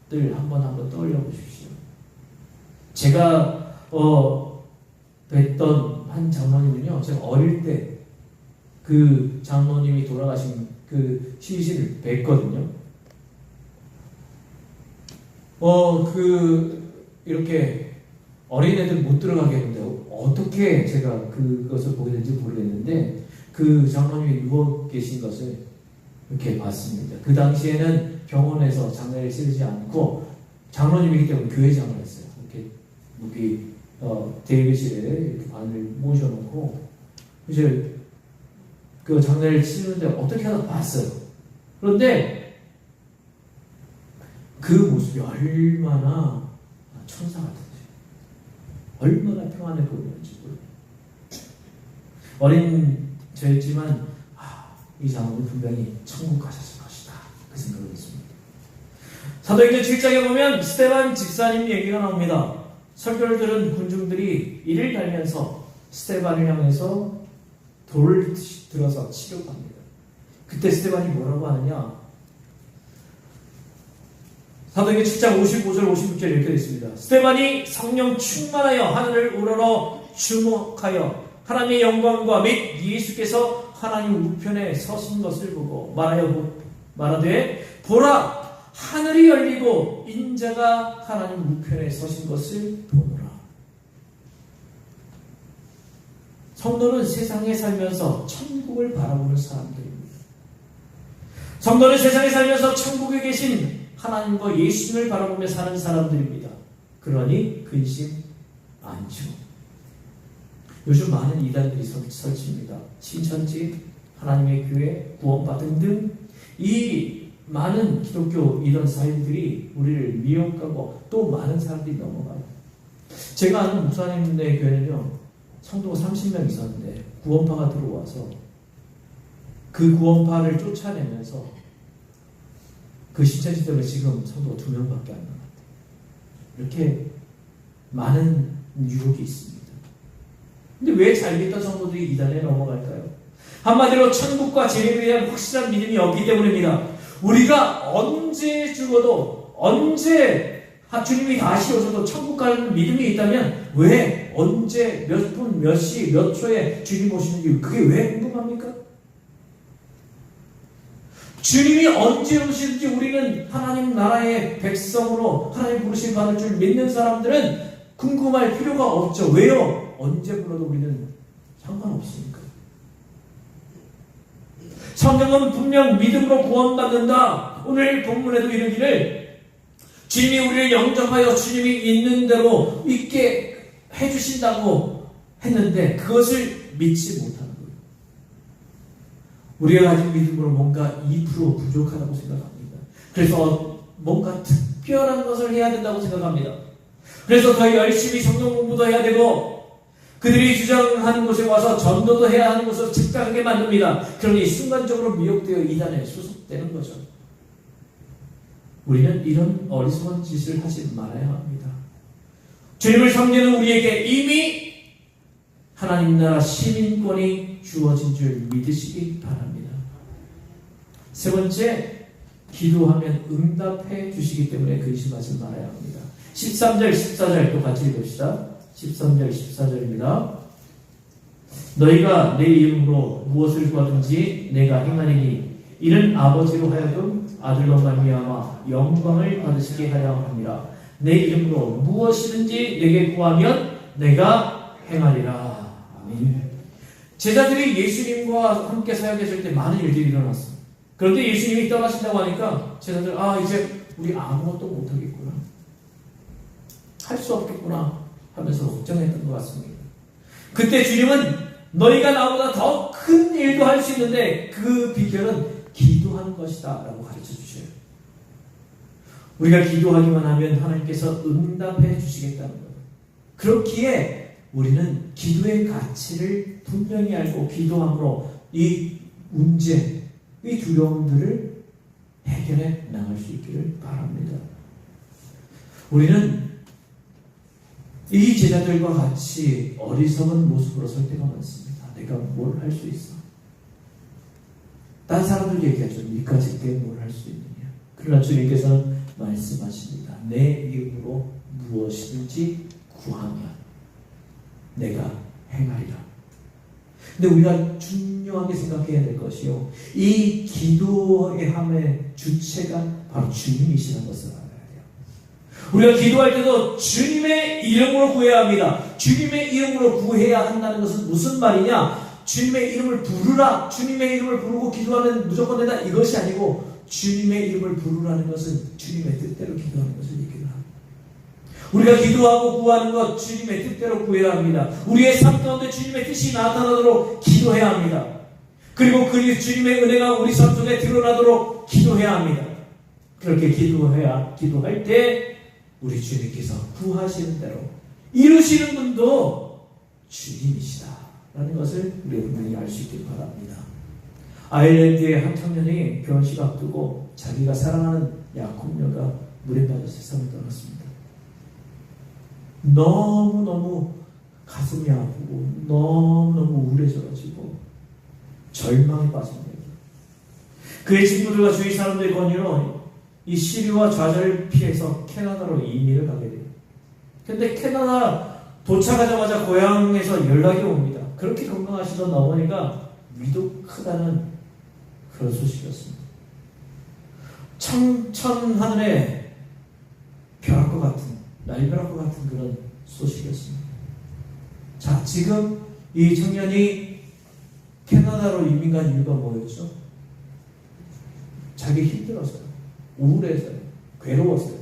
분들 한번 떠올려 보십시오. 제가 뵀던 한 장로님은요, 제가 어릴 때 그 장로님이 돌아가신 그 시신을 뵀거든요. 이렇게 어린애들 못 들어가게 했는데 어떻게 제가 그것을 보게 된지 모르겠는데 그 장로님이 누워 계신 것을 이렇게 봤습니다. 그 당시에는 병원에서 장례를 치르지 않고 장로님이기 때문에 교회장을 했어요. 이렇게 여기 대기실에 이렇게 관을 모셔놓고 이제 그 장례를 치르는데 어떻게 하다 봤어요. 그런데 그 모습이 얼마나 천사 같은지, 얼마나 평안해 보이는지 몰라요. 어린 저였지만 이 장로는 분명히 천국 가셨을 것이다, 그 생각을 했습니다. 사도행전 7장에 보면 스데반 집사님 얘기가 나옵니다. 설교를 들은 군중들이 이를 달면서 스데반을 향해서 돌을 들어서 치려고 합니다. 그때 스데반이 뭐라고 하느냐? 사도행전 7장 55절 56절 이렇게 되어 있습니다. 스데반이 성령 충만하여 하늘을 우러러 주목하여 하나님의 영광과 및 예수께서 하나님 우편에 서신 것을 보고 말하되 보라, 하늘이 열리고 인자가 하나님 우편에 서신 것을 보노라. 성도는 세상에 살면서 천국을 바라보는 사람들입니다. 성도는 세상에 살면서 천국에 계신 하나님과 예수님을 바라보며 사는 사람들입니다. 그러니 근심 않죠. 요즘 많은 이단들이 설치입니다. 신천지, 하나님의 교회, 구원받은 등 이 많은 기독교 이런 사회들이 우리를 미혹하고 또 많은 사람들이 넘어가요. 제가 아는 목사님의 교회는요, 성도가 30명 있었는데 구원파가 들어와서 그 구원파를 쫓아내면서 그 신천지 때문에 지금 성도가 2명밖에 안 남았대요. 이렇게 많은 유혹이 있습니다. 근데 왜 잘 믿던 성도들이 이단에 넘어갈까요? 한마디로 천국과 재림에 대한 확실한 믿음이 없기 때문입니다. 우리가 언제 죽어도 언제 주님이 다시 오셔도 천국 가는 믿음이 있다면 왜 언제 몇 분 몇 시 몇 초에 주님 오시는지 그게 왜 궁금합니까? 주님이 언제 오시는지 우리는 하나님 나라의 백성으로 하나님 부르심 받을 줄 믿는 사람들은 궁금할 필요가 없죠. 왜요? 언제 불러도 우리는 상관없으니까. 성경은 분명 믿음으로 구원받는다. 오늘 본문에도 이르기를 주님이 우리를 영접하여 주님이 있는 대로 있게 해주신다고 했는데 그것을 믿지 못하는 거예요. 우리가 가진 믿음으로 뭔가 2% 부족하다고 생각합니다. 그래서 뭔가 특별한 것을 해야 된다고 생각합니다. 그래서 더 열심히 성경 공부도 해야 되고 그들이 주장하는 곳에 와서 전도도 해야 하는 곳으로 즉각하게 만듭니다. 그러니 순간적으로 미혹되어 이단에 소속되는 거죠. 우리는 이런 어리석은 짓을 하지 말아야 합니다. 주님을 섬기는 우리에게 이미 하나님 나라 시민권이 주어진 줄 믿으시기 바랍니다. 세 번째, 기도하면 응답해 주시기 때문에 근심하지 말아야 합니다. 13절, 14절 또 같이 읽읍시다. 13절, 14절입니다. 너희가 내 이름으로 무엇을 구하든지 내가 행하리니 이는 아버지로 하여금 아들로 말미암아 영광을 받으시게 하려 함이라. 내 이름으로 무엇이든지 내게 구하면 내가 행하리라. 아멘. 제자들이 예수님과 함께 사역했을 때 많은 일들이 일어났습니다. 그런데 예수님이 떠나신다고 하니까 제자들 이제 우리 아무것도 못하겠구나, 할 수 없겠구나 하면서 걱정했던 것 같습니다. 그때 주님은 너희가 나보다 더 큰 일도 할 수 있는데 그 비결은 기도하는 것이다 라고 가르쳐 주셔요. 우리가 기도하기만 하면 하나님께서 응답해 주시겠다는 거예요. 그렇기에 우리는 기도의 가치를 분명히 알고 기도함으로 이 문제, 이 두려움들을 해결해 나갈 수 있기를 바랍니다. 우리는 이 제자들과 같이 어리석은 모습으로 설 때가 많습니다. 내가 뭘 할 수 있어? 다른 사람들 얘기하죠. 니까지 뭘 할 수 있느냐? 그러나 주님께서는 말씀하십니다. 내 이름으로 무엇이든지 구하면 내가 행하리라. 근데 우리가 중요하게 생각해야 될 것이요, 이 기도의 함의 주체가 바로 주님이시라는 것을 알아야 돼요. 우리가 기도할 때도 주님의 이름으로 구해야 합니다. 주님의 이름으로 구해야 한다는 것은 무슨 말이냐? 주님의 이름을 부르라, 주님의 이름을 부르고 기도하면 무조건 된다, 이것이 아니고 주님의 이름을 부르라는 것은 주님의 뜻대로 기도하는 것을 얘기를 합니다. 우리가 기도하고 구하는 것 주님의 뜻대로 구해야 합니다. 우리의 삶 가운데 주님의 뜻이 나타나도록 기도해야 합니다. 그리고 그 주님의 은혜가 우리 삶 속에 드러나도록 기도해야 합니다. 그렇게 기도할 때 우리 주님께서 구하시는 대로 이루시는 분도 주님이시다 라는 것을 우리가 분명히 알 수 있길 바랍니다. 아일랜드의 한 청년이 결혼식 앞두고 자기가 사랑하는 야곱녀가 물에 빠져 세상을 떠났습니다. 너무너무 가슴이 아프고 너무너무 우울해져가지고 절망에 빠진 거예요. 그의 친구들과 주위 사람들의 권유로 이 시류와 좌절을 피해서 캐나다로 이민을 가게 돼요. 근데 캐나다 도착하자마자 고향에서 연락이 옵니다. 그렇게 건강하시던 어머니가 위독하다는 그런 소식이었습니다. 천하늘에 벼락과 같은, 날벼락과 같은 그런 소식이었습니다. 자, 지금 이 청년이 캐나다로 이민 간 이유가 뭐였죠? 자기 힘들었어요. 우울해서요. 괴로웠어요.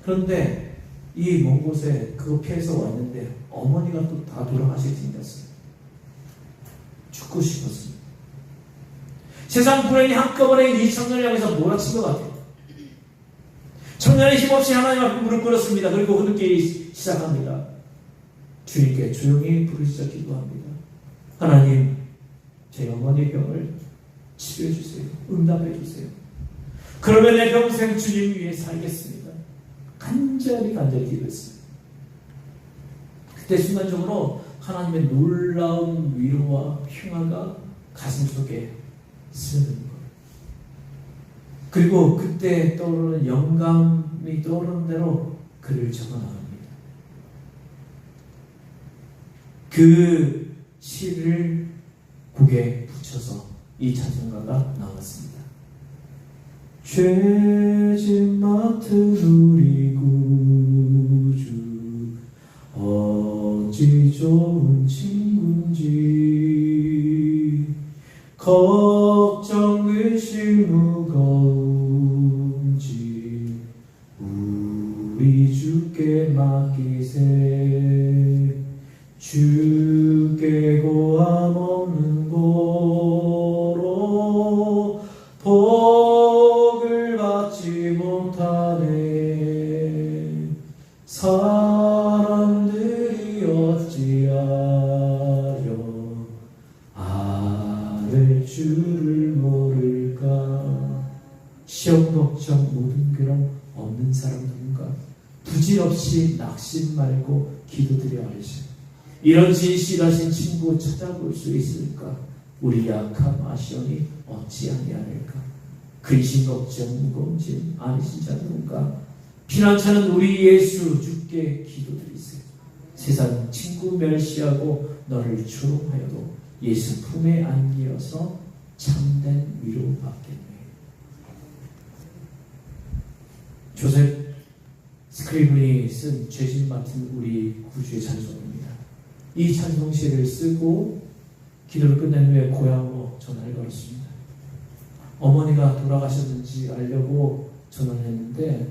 그런데 이 먼 곳에 그거 피해서 왔는데 어머니가 또 다 돌아가시게 생겼어요. 죽고 싶었습니다. 세상 불행이 한꺼번에 이 청년을 향해서 몰아친 것 같아요. 청년이 힘없이 하나님 앞에 무릎 꿇었습니다. 그리고 흐느끼기 시작합니다. 주님께 조용히 부르시자 기도합니다. 하나님, 제 어머니의 병을 치료해 주세요. 응답해 주세요. 그러면 내 평생 주님 위해 살겠습니다. 간절히 기도했습니다. 그때 순간적으로 하나님의 놀라운 위로와 평화가 가슴 속에 스며드는 거예요. 그리고 그때 떠오르는 영감이 떠오르는 대로 글을 적어 나갑니다. 그 시를 곡에 붙여서 이 찬송가가 나왔습니다. 죄짐 맡은 우리 구주 어찌 좋은 친구인지 걱정 의심 무거운지 우리 주께 맡기세. 주께 고함 없는 고로 복을 받지 못하네. 사람들이 어찌하여 아를 줄을 모를까. 시험 걱정 모든 괴로움 없는 사람 누군가 부질없이 낙심 말고 기도드려 하시오. 이런 진실하신 친구 찾아볼 수 있을까? 우리 약함 아시오니 어찌 아니하릴까? 근심 걱정 무거운 짐 아니신 자 누군가? 피난처는 우리 예수 주께 기도드리세요. 세상 친구 멸시하고 너를 조롱하여도 예수 품에 안기어서 참된 위로 받겠네. 조셉 스크리븐이 쓴 죄짐 맡은 우리 구주의 찬송입니다. 이 찬송시를 쓰고 기도를 끝낸 후에 고향으로 전화를 걸었습니다. 어머니가 돌아가셨는지 알려고 전화했는데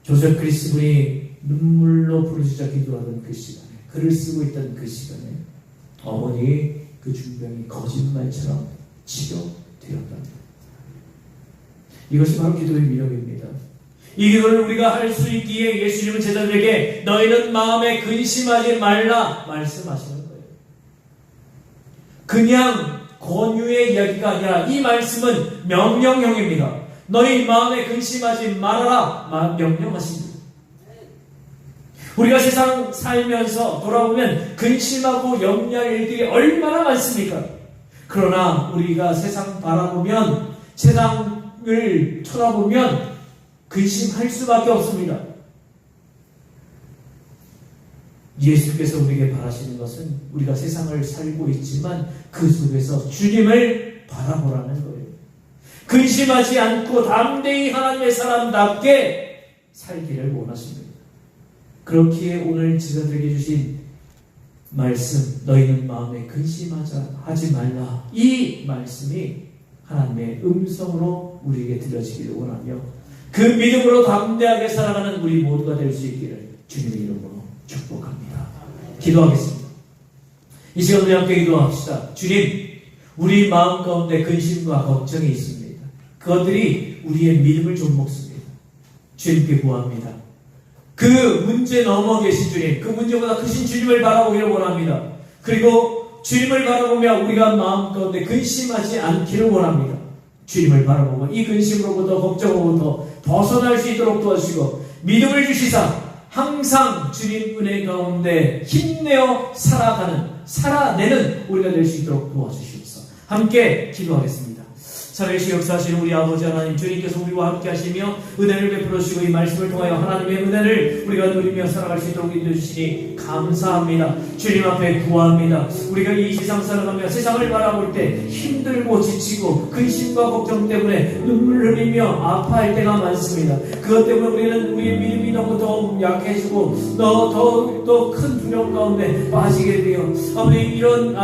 조셉 크리스분이 눈물로 부르짖어 기도하던 그 시간에, 글을 쓰고 있던 그 시간에 어머니 그 중병이 거짓말처럼 치료되었답니다. 이것이 바로 기도의 위력입니다. 이 기도를 우리가 할 수 있기에 예수님은 제자들에게 너희는 마음에 근심하지 말라 말씀하시는 거예요. 그냥 권유의 이야기가 아니라 이 말씀은 명령형입니다. 너희 마음에 근심하지 말아라 명령하십니다. 우리가 세상 살면서 돌아보면 근심하고 염려할 일들이 얼마나 많습니까? 그러나 우리가 세상 바라보면, 세상을 쳐다보면 근심할 수밖에 없습니다. 예수께서 우리에게 바라시는 것은 우리가 세상을 살고 있지만 그 속에서 주님을 바라보라는 거예요. 근심하지 않고 담대히 하나님의 사람답게 살기를 원하십니다. 그렇기에 오늘 제자들에게 주신 말씀, 너희는 마음에 근심하지 말라, 이 말씀이 하나님의 음성으로 우리에게 들려지기를 원하며 그 믿음으로 담대하게 살아가는 우리 모두가 될 수 있기를 주님의 이름으로 축복합니다. 기도하겠습니다. 이 시간 우리 함께 기도합시다. 주님, 우리 마음 가운데 근심과 걱정이 있습니다. 그것들이 우리의 믿음을 좀 먹습니다. 주님께 구합니다. 그 문제 넘어 계신 주님, 그 문제보다 크신 주님을 바라보기를 원합니다. 그리고 주님을 바라보며 우리가 마음 가운데 근심하지 않기를 원합니다. 주님을 바라보고 이 근심으로부터 걱정으로부터 벗어날 수 있도록 도와주시고 믿음을 주시사 항상 주님 은혜 가운데 힘내어 살아내는 우리가 될 수 있도록 도와주시옵소서. 함께 기도하겠습니다. 살아계시 역사하시는 우리 아버지 하나님, 주님께서 우리와 함께 하시며 은혜를 베풀어 주시고 이 말씀을 통하여 하나님의 은혜를 우리가 누리며 살아갈 수 있도록 인도해 주시니 감사합니다. 주님 앞에 구합니다. 우리가 이 세상 살아가며 세상을 바라볼 때 힘들고 지치고 근심과 걱정 때문에 눈물 흘리며 아파할 때가 많습니다. 그것 때문에 우리는 우리의 믿음이 너무 더 약해지고 더 큰 두려움 가운데 빠지게 되어 아버지 이런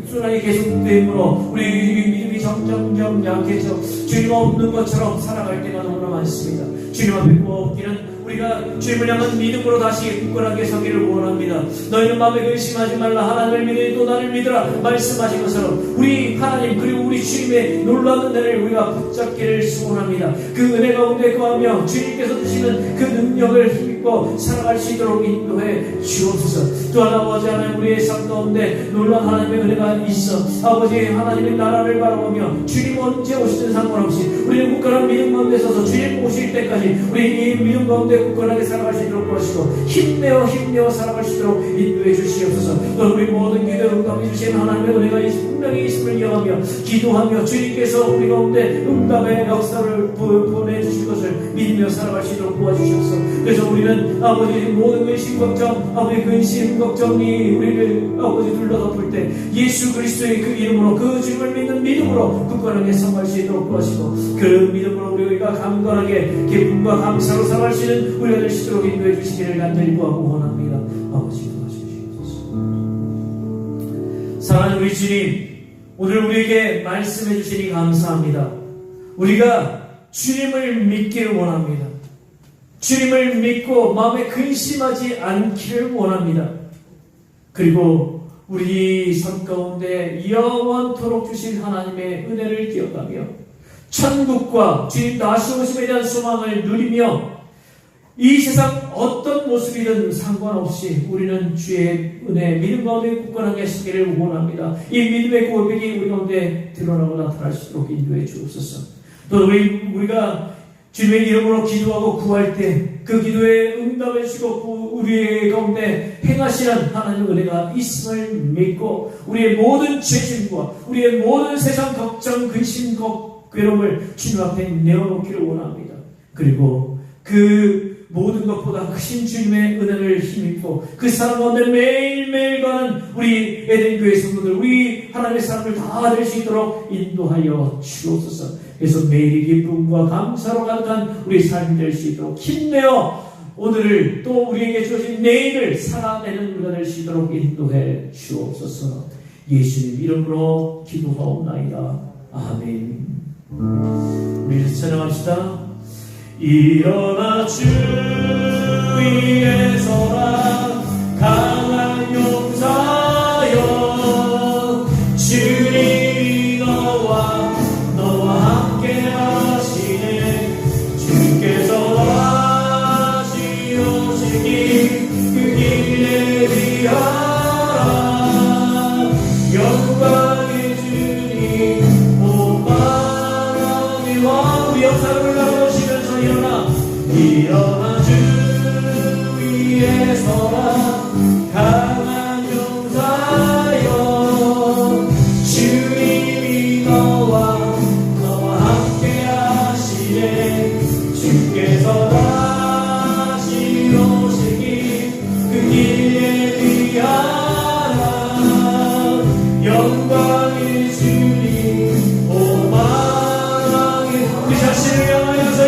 순환이 계속되므로 우리 믿음이 점점점 약해져 주님 없는 것처럼 살아갈 때가 너무나 많습니다. 주님 앞에 구하옵기는 우리가 주님을 향한 믿음으로 다시 굳건하게 서기를 원합니다. 너희는 마음에 근심하지 말라, 하나님을 믿으니 또 나를 믿으라 말씀하신 것처럼 우리 하나님 그리고 우리 주님의 놀라운 은혜를 우리가 붙잡기를 소원합니다. 그 은혜 가운데 거하며 주님께서 주시는 그 능력을 힘입고 살아갈 수 있도록 인도해 주옵소서. 또한 아버지 하나님, 우리의 삶 가운데 놀라운 하나님의 은혜가 있어 아버지 하나님의 나라를 바라보며 주님 언제 오시든 상관없이 우리는 굳건한 믿음 가운데 서서 주님 오실 때까지 우리 이 믿음 가운데 굳건하게 살아갈 수 있도록 도와주시고 힘내어 살아갈 수 있도록 인도해 주시옵소서. 또 우리 모든 기도에 응답해 주시는 하나님의 은혜가 분명히 있음을 기억하며 기도하며 주님께서 우리 가운데 응답의 역사를 보내주실 것을 믿으며 살아갈 수 있도록 도와주시옵소서. 그래서 우리는 아버지 모든 근심 걱정, 아버지 근심 걱정이 우리를 아버지 둘러덮을 때 예수 그리스도의 그 이름으로 그 주님을 믿는 믿음으로 굳건하게 살아갈 수 있도록 도와주시고 그 믿음으로 우리가 강건하게 기쁨과 감사로 살아갈 수 있는 우리가 될 수 있도록 인도해 주시기를 간절히 구하고 원합니다. 아버지 도와주시옵소서. 사랑하는 우리 주님, 오늘 우리에게 말씀해 주시니 감사합니다. 우리가 주님을 믿기를 원합니다. 주님을 믿고 마음에 근심하지 않기를 원합니다. 그리고 우리 삶 가운데 영원토록 주신 하나님의 은혜를 기억하며 천국과 주님 다시 오심에 대한 소망을 누리며 이 세상 어떤 모습이든 상관없이 우리는 주의 은혜, 믿음 가운데 굳건하게 하시기를 원합니다. 이 믿음의 고백이 우리 가운데 드러나고 나타날 수 있도록 인도해 주옵소서. 또 우리가 주님의 이름으로 기도하고 구할 때 그 기도에 응답해 주시고 우리 가운데 행하시는 하나님의 은혜가 있음을 믿고 우리의 모든 죄짐과 우리의 모든 세상 걱정, 근심, 괴로움을 주님 앞에 내어놓기를 원합니다. 그리고 그 모든 것보다 크신 주님의 은혜를 힘입고 그 사랑 가운데 매일매일 가는 우리 에덴교회 성도들, 우리 하나님의 사람들 다 될 수 있도록 인도하여 주옵소서. 그래서 매일이 기쁨과 감사로 가득한 우리 삶이 될 수 있도록 힘내어 오늘을 또 우리에게 주어진 내일을 살아내는 우리가 될 수 있도록 인도해 주옵소서. 예수님 이름으로 기도하옵나이다. 아멘. 우리 찬양합시다. 일어나 주 위에 서라 강한 용사여 주님이 너와 함께 하시네 주께서 다시 오시기 그 길에 위하라 영광의 주님 오만함의 왕 우리 역사를 나오시면서 일어나 주 위에 서라 강한 용사여 주님이 너와 함께 하시네 주께서 다시 오시기 그 길에 위하라 영광의 주님 오만왕의 우리 자신을 향하여서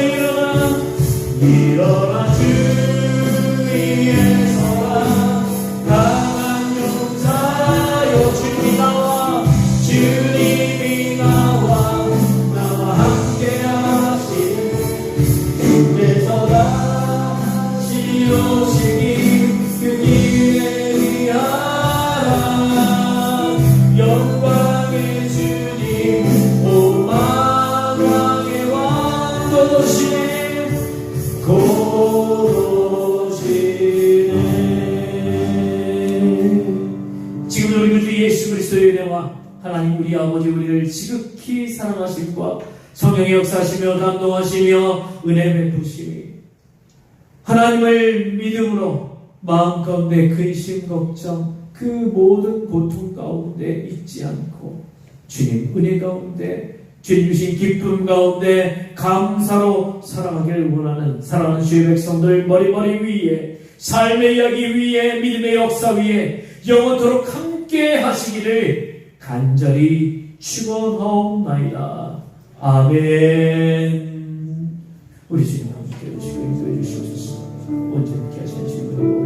일어나 주 위에 서라 강한 용사여 주님이 나와 함께 하시네 주께서 다시 오시기 그 길에 위하라 영광의 주님 오만왕의 왕 도시네 지금 우리 주 예수 그리스도의 은혜와 하나님 우리 아버지 우리를 지극히 사랑하심과 성령의 역사하시며 감동하시며 은혜 베푸심이 하나님을 믿음으로 마음 가운데 근심 걱정 그 모든 고통 가운데 잊지 않고 주님 은혜 가운데 주님 주신 기쁨 가운데 감사로 살아가기를 원하는 사랑하는 주의 백성들 머리머리 위에 삶의 이야기 위에 믿음의 역사 위에 영원토록 함께 하시기를 간절히 축원하옵나이다. 아멘. 우리 주님 함께 오시고 인도해 주시옵소서. 온전히 하시는 주님